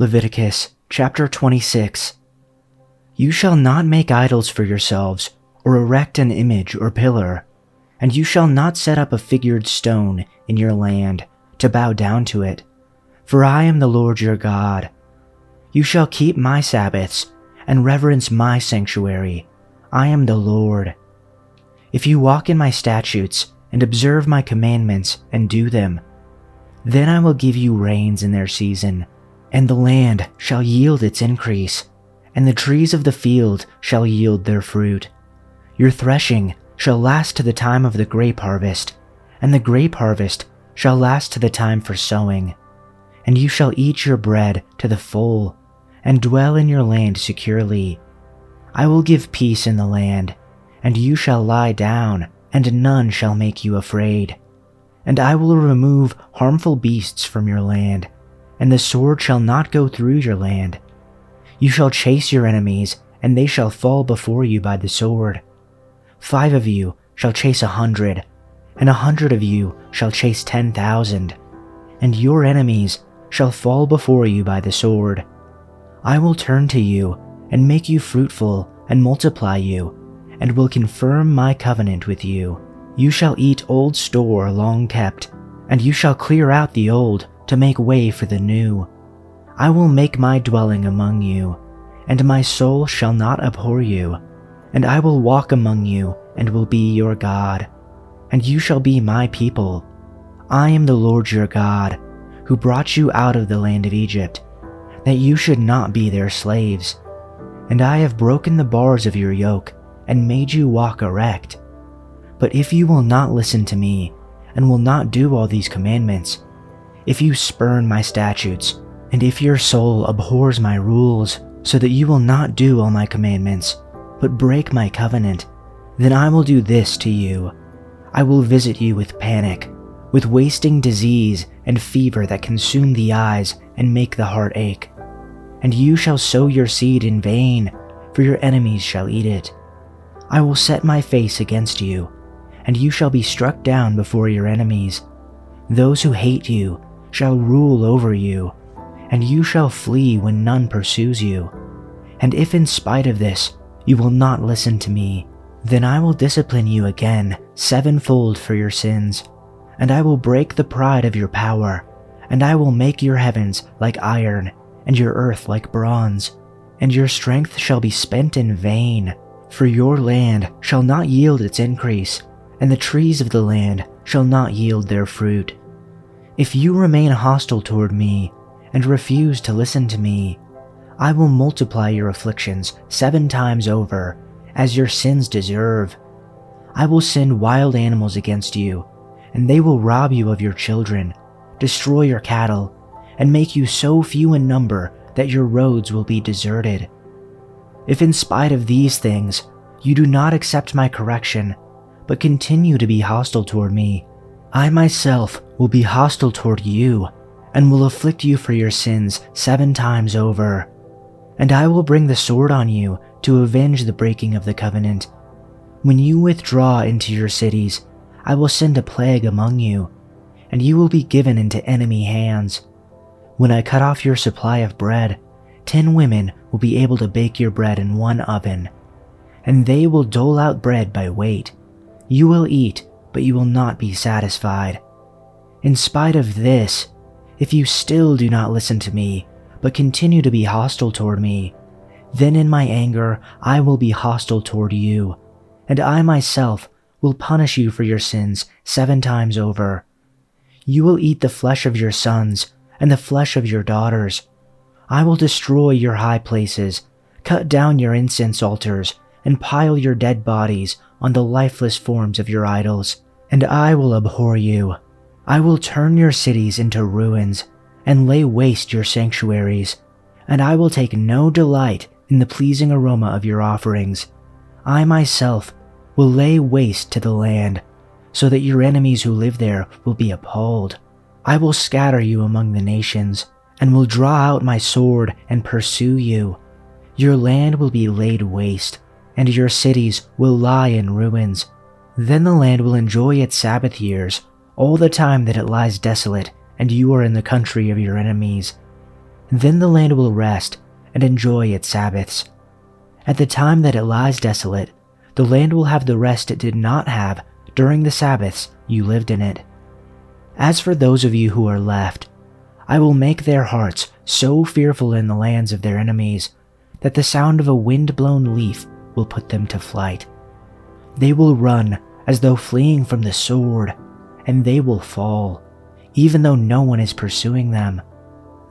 Leviticus chapter 26. You shall not make idols for yourselves, or erect an image or pillar, and you shall not set up a figured stone in your land to bow down to it, for I am the Lord your God. You shall keep my Sabbaths and reverence my sanctuary. I am the Lord. If you walk in my statutes and observe my commandments and do them, then I will give you rains in their season, and the land shall yield its increase, and the trees of the field shall yield their fruit. Your threshing shall last to the time of the grape harvest, and the grape harvest shall last to the time for sowing. And you shall eat your bread to the full, and dwell in your land securely. I will give peace in the land, and you shall lie down, and none shall make you afraid. And I will remove harmful beasts from your land, and the sword shall not go through your land. You shall chase your enemies, and they shall fall before you by the sword. 5 of you shall chase 100, and 100 of you shall chase 10,000, and your enemies shall fall before you by the sword. I will turn to you, and make you fruitful, and multiply you, and will confirm my covenant with you. You shall eat old store long kept, and you shall clear out the old, to make way for the new. I will make my dwelling among you, and my soul shall not abhor you, and I will walk among you, and will be your God, and you shall be my people. I am the Lord your God, who brought you out of the land of Egypt, that you should not be their slaves. And I have broken the bars of your yoke, and made you walk erect. But if you will not listen to me, and will not do all these commandments, if you spurn my statutes, and if your soul abhors my rules, so that you will not do all my commandments, but break my covenant, then I will do this to you. I will visit you with panic, with wasting disease and fever that consume the eyes and make the heart ache. And you shall sow your seed in vain, for your enemies shall eat it. I will set my face against you, and you shall be struck down before your enemies. Those who hate you shall rule over you, and you shall flee when none pursues you. And if in spite of this you will not listen to me, then I will discipline you again 7-fold for your sins, and I will break the pride of your power, and I will make your heavens like iron, and your earth like bronze, and your strength shall be spent in vain, for your land shall not yield its increase, and the trees of the land shall not yield their fruit. If you remain hostile toward me, and refuse to listen to me, I will multiply your afflictions 7 times over, as your sins deserve. I will send wild animals against you, and they will rob you of your children, destroy your cattle, and make you so few in number that your roads will be deserted. If in spite of these things you do not accept my correction, but continue to be hostile toward me, I myself will be hostile toward you, and will afflict you for your sins 7 times over. And I will bring the sword on you to avenge the breaking of the covenant. When you withdraw into your cities, I will send a plague among you, and you will be given into enemy hands. When I cut off your supply of bread, 10 women will be able to bake your bread in 1 oven, and they will dole out bread by weight. You will eat, but you will not be satisfied. In spite of this, if you still do not listen to me, but continue to be hostile toward me, then in my anger I will be hostile toward you, and I myself will punish you for your sins 7 times over. You will eat the flesh of your sons and the flesh of your daughters. I will destroy your high places, cut down your incense altars, and pile your dead bodies on the lifeless forms of your idols, and I will abhor you. I will turn your cities into ruins, and lay waste your sanctuaries, and I will take no delight in the pleasing aroma of your offerings. I myself will lay waste to the land, so that your enemies who live there will be appalled. I will scatter you among the nations, and will draw out my sword and pursue you. Your land will be laid waste, and your cities will lie in ruins. Then the land will enjoy its Sabbath years, all the time that it lies desolate, and you are in the country of your enemies. Then the land will rest and enjoy its Sabbaths. At the time that it lies desolate, the land will have the rest it did not have during the Sabbaths you lived in it. As for those of you who are left, I will make their hearts so fearful in the lands of their enemies that the sound of a wind-blown leaf will put them to flight. They will run as though fleeing from the sword, and they will fall, even though no one is pursuing them.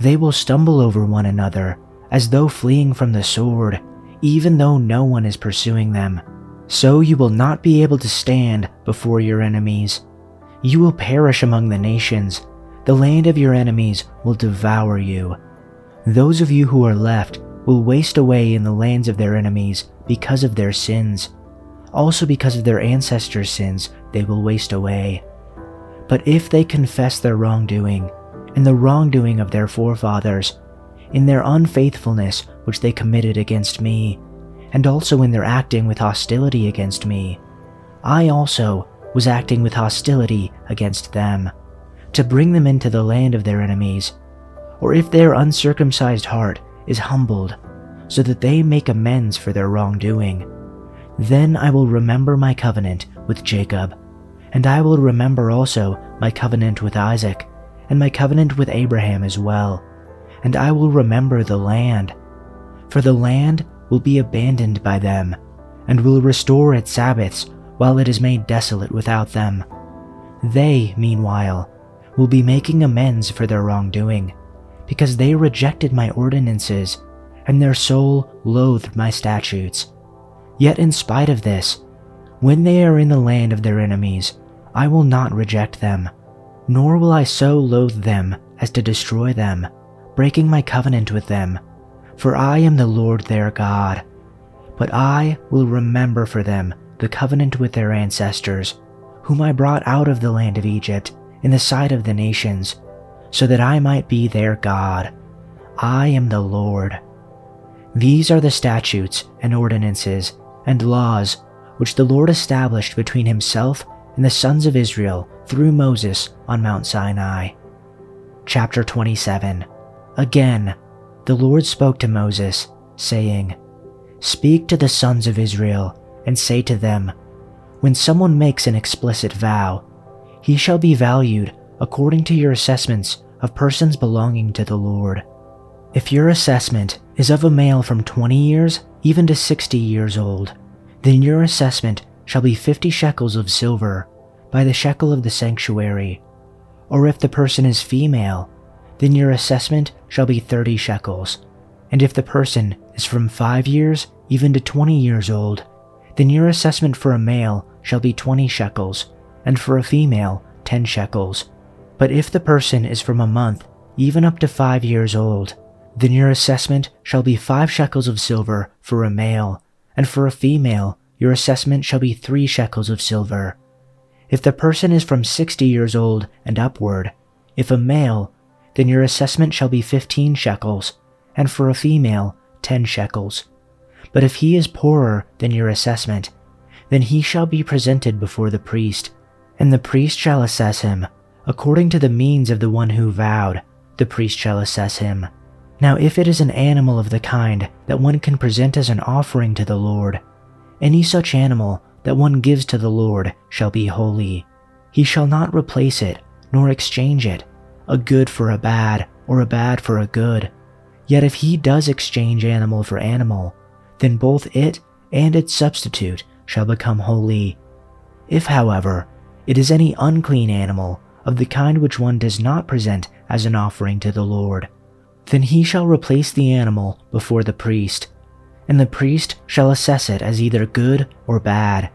They will stumble over one another as though fleeing from the sword, even though no one is pursuing them. So you will not be able to stand before your enemies. You will perish among the nations. The land of your enemies will devour you. Those of you who are left will waste away in the lands of their enemies because of their sins. Also because of their ancestors' sins, they will waste away. But if they confess their wrongdoing and the wrongdoing of their forefathers, in their unfaithfulness which they committed against me, and also in their acting with hostility against me, I also was acting with hostility against them, to bring them into the land of their enemies, or if their uncircumcised heart is humbled, so that they make amends for their wrongdoing, then I will remember my covenant with Jacob, and I will remember also my covenant with Isaac, and my covenant with Abraham as well, and I will remember the land. For the land will be abandoned by them, and will restore its Sabbaths while it is made desolate without them. They, meanwhile, will be making amends for their wrongdoing, because they rejected my ordinances, and their soul loathed my statutes. Yet in spite of this, when they are in the land of their enemies, I will not reject them, nor will I so loathe them as to destroy them, breaking my covenant with them. For I am the Lord their God. But I will remember for them the covenant with their ancestors, whom I brought out of the land of Egypt in the sight of the nations, so that I might be their God. I am the Lord. These are the statutes and ordinances and laws which the Lord established between himself and the sons of Israel through Moses on Mount Sinai. Chapter 27. Again, the Lord spoke to Moses, saying, "Speak to the sons of Israel, and say to them, when someone makes an explicit vow, he shall be valued according to your assessments of persons belonging to the Lord. If your assessment is of a male from 20 years even to 60 years old, then your assessment shall be 50 shekels of silver by the shekel of the sanctuary. Or if the person is female, then your assessment shall be 30 shekels. And if the person is from 5 years even to 20 years old, then your assessment for a male shall be 20 shekels, and for a female 10 shekels. But if the person is from a month even up to 5 years old, then your assessment shall be 5 shekels of silver for a male, and for a female your assessment shall be 3 shekels of silver. If the person is from 60 years old and upward, if a male, then your assessment shall be 15 shekels, and for a female 10 shekels. But if he is poorer than your assessment, then he shall be presented before the priest, and the priest shall assess him. According to the means of the one who vowed, the priest shall assess him. Now if it is an animal of the kind that one can present as an offering to the Lord, any such animal that one gives to the Lord shall be holy. He shall not replace it, nor exchange it, a good for a bad, or a bad for a good. Yet if he does exchange animal for animal, then both it and its substitute shall become holy. If, however, it is any unclean animal of the kind which one does not present as an offering to the Lord, then he shall replace the animal before the priest, and the priest shall assess it as either good or bad.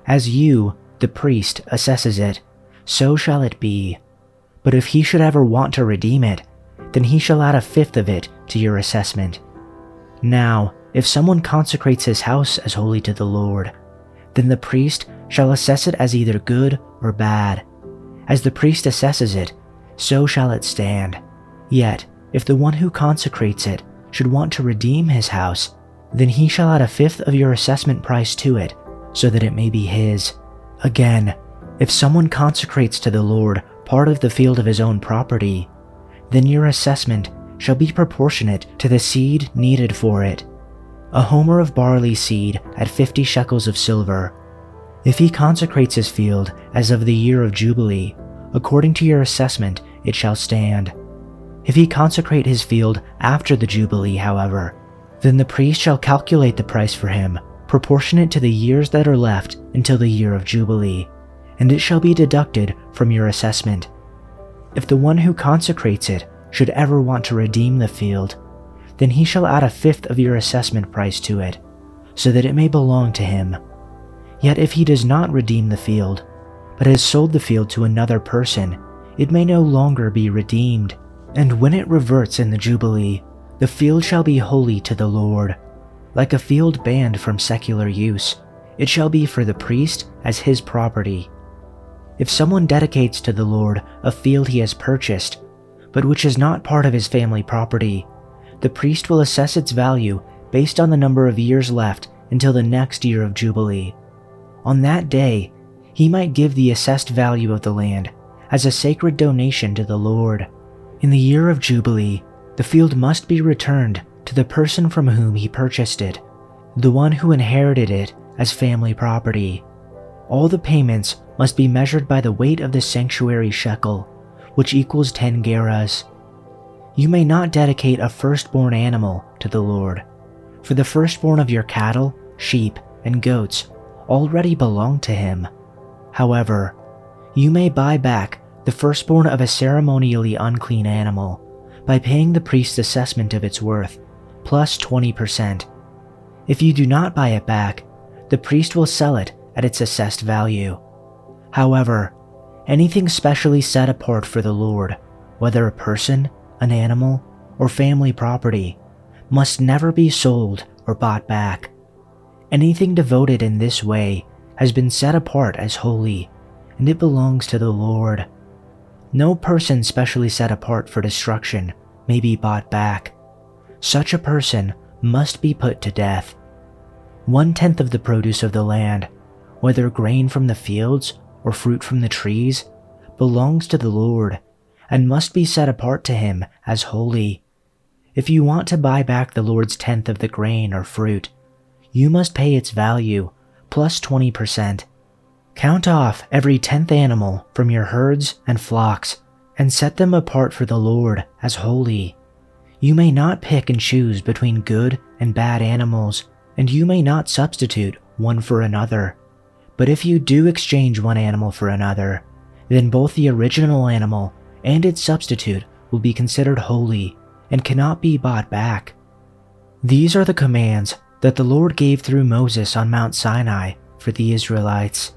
As you, the priest, assesses it, so shall it be. But if he should ever want to redeem it, then he shall add 1/5 of it to your assessment. Now, if someone consecrates his house as holy to the Lord, then the priest shall assess it as either good or bad. As the priest assesses it, so shall it stand. Yet, if the one who consecrates it should want to redeem his house, then he shall add 1/5 of your assessment price to it, so that it may be his. Again, if someone consecrates to the Lord part of the field of his own property, then your assessment shall be proportionate to the seed needed for it. A homer of barley seed at 50 shekels of silver. If he consecrates his field as of the year of Jubilee, according to your assessment it shall stand. If he consecrate his field after the Jubilee, however, then the priest shall calculate the price for him, proportionate to the years that are left until the year of Jubilee, and it shall be deducted from your assessment. If the one who consecrates it should ever want to redeem the field, then he shall add 1/5 of your assessment price to it, so that it may belong to him. Yet if he does not redeem the field, but has sold the field to another person, it may no longer be redeemed, and when it reverts in the Jubilee, the field shall be holy to the Lord. Like a field banned from secular use, it shall be for the priest as his property. If someone dedicates to the Lord a field he has purchased, but which is not part of his family property, the priest will assess its value based on the number of years left until the next year of Jubilee. On that day, he might give the assessed value of the land as a sacred donation to the Lord. In the year of Jubilee, the field must be returned to the person from whom he purchased it, the one who inherited it as family property. All the payments must be measured by the weight of the sanctuary shekel, which equals 10 gerahs. You may not dedicate a firstborn animal to the Lord, for the firstborn of your cattle, sheep, and goats already belong to him. However, you may buy back the firstborn of a ceremonially unclean animal by paying the priest's assessment of its worth, plus 20%. If you do not buy it back, the priest will sell it at its assessed value. However, anything specially set apart for the Lord, whether a person, an animal, or family property, must never be sold or bought back. Anything devoted in this way has been set apart as holy, and it belongs to the Lord. No person specially set apart for destruction may be bought back. Such a person must be put to death. 1/10 of the produce of the land, whether grain from the fields or fruit from the trees, belongs to the Lord and must be set apart to him as holy. If you want to buy back the Lord's 1/10 of the grain or fruit, you must pay its value plus 20%. Count off every 10th animal from your herds and flocks and set them apart for the Lord as holy. You may not pick and choose between good and bad animals, and you may not substitute one for another. But if you do exchange one animal for another, then both the original animal and its substitute will be considered holy and cannot be bought back. These are the commands that the Lord gave through Moses on Mount Sinai for the Israelites.